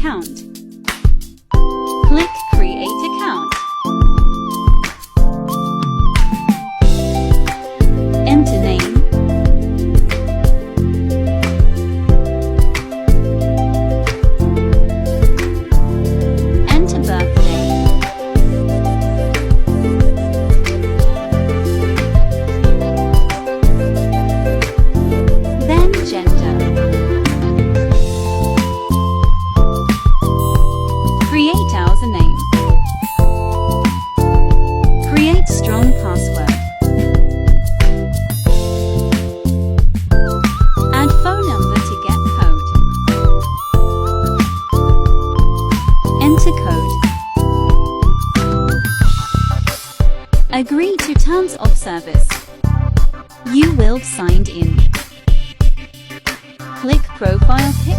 account. Click Create account. Enter name. Enter birthday. Then gender. Create username. Create strong password. Add phone number to get code. Enter code. Agree to terms of service. You will signed in. Click profile pic.